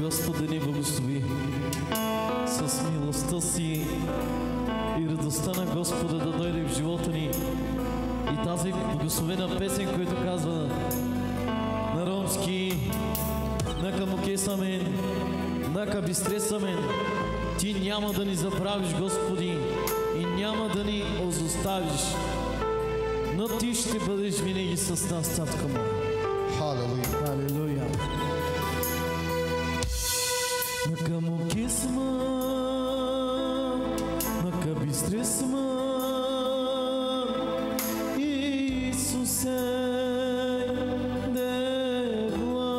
Господи ни благослови с милостта си и радостта на Господа да дойде в живота ни. И тази благословена песен, която казва на ромски: "Нака мукесамен, нака бистресамен", Ти няма да ни забравиш, Господи, и няма да ни изоставиш, но Ти ще бъдеш винаги с нас, Татко мой. Халелуя. Халелуя. Нака мукесма, нака бистресма, Исусе дебла.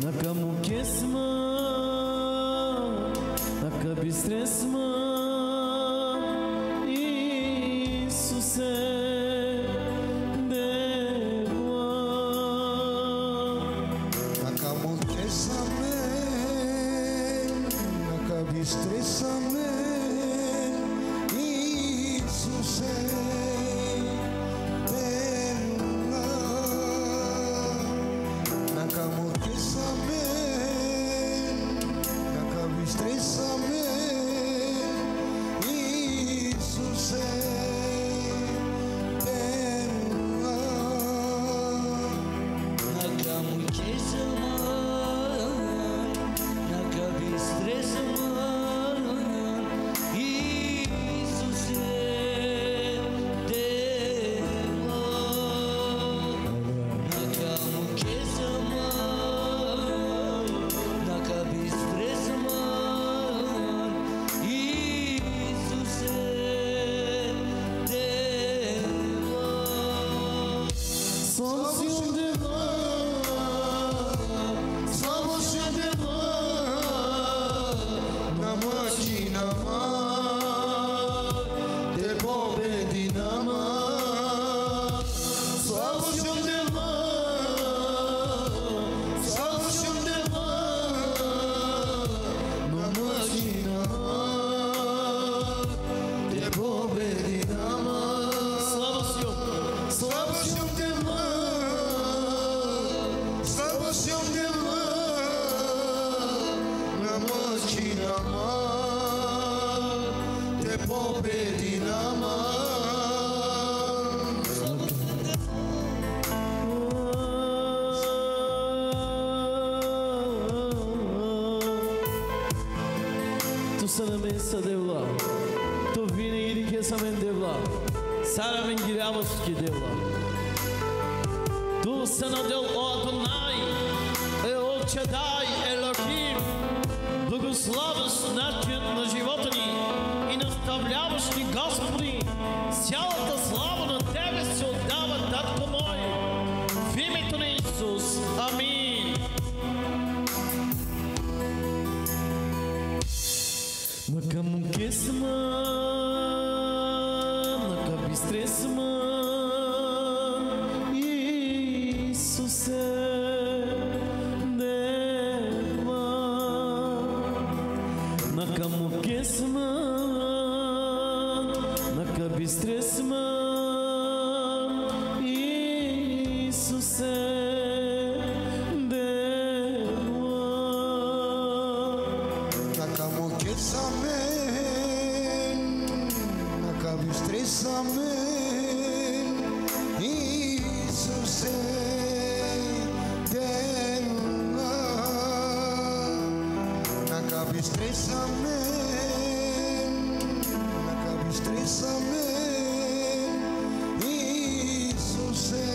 Нака мукесма, нака бистресма, Исусе дебла. Нака мукесаме, нака бистресаме, Исусе дебла. Нака мукесаме, нака бистресаме, Исусе дебла. Нака мукесама, нака бистресама, Исусе дебла. Нака мукесама, нака бистресама, Исусе дебла. Сонцем дебла, Славошем дебла, намочи нама, те победи нама. Славошем дебла, славошем дебла, намочи нама, те победи нама. Славошем дебла, славошем дебла, намочи нама, те победи нама. Tu sana mesa devla, tu vini ke samen devla, sara men giravas ki devla. Tu sana del o Adonai, El Shaddai, Elohim, благославяш начин на живота ни и наставляваш ни, Господи. Цялата слава на Тебе се отдава, Татко мой, в името на Исус. Амин. Нака мукесма, нака бистресма, Исусе дебла. Нака мукесма, нака бистресма, Исусе дебла. Нака мукесаме, нака бистресаме, Исусе дебла. Нака бистресаме, нака бистресаме, Исусе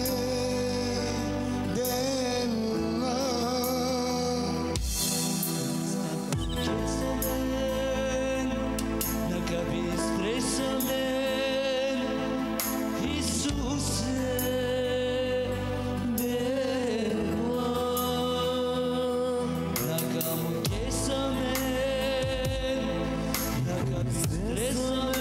дебла. Нака бистресаме, Исусе дебла. Нака мукесаме, нака бистресаме,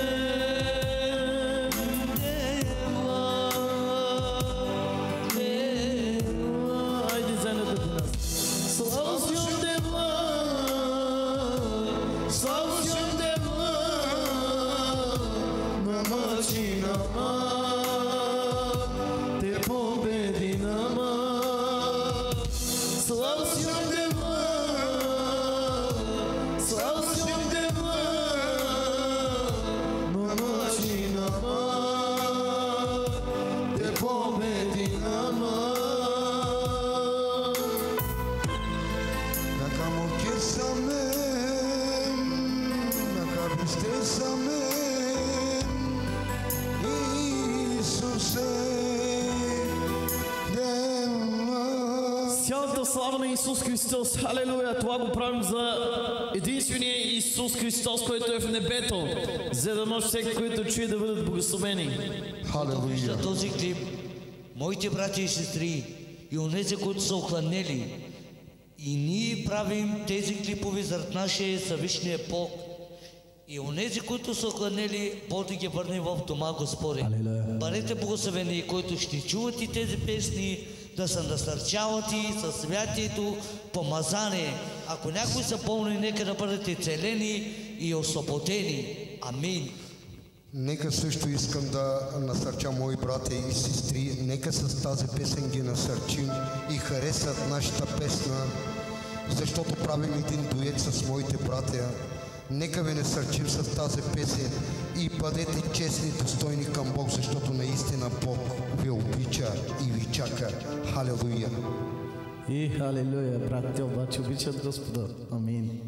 цялата слава на Исус Христос. Халелуя! Това го правим за единствения Исус Христос, който е в небето, за да може всеки, който чуе, да бъдат благословени. Халелуя. За този клип, моите братя и сестри и онези, които са охладнели, и ние правим тези клипове заради нашия съвишния Бог. И онези, които са охладнели, Бог да ги върне в дома Господи. Бъдете благословени, които ще чуват и тези песни, да се насърчават и със святието помазание. Ако някои са болни, нека да бъдете целени и освободени. Амин. Нека също искам да насърча мои братя и сестри. Нека с тази песен ги насърчим и харесат нашата песна, защото правим един дует с моите братя. Нека ви насърчим с тази песен и бъдете честни и достойни към Бог, защото наистина Бог ви обича и ви чака. Халелуя! И халелуя, братите обаче обичат Господа. Амин.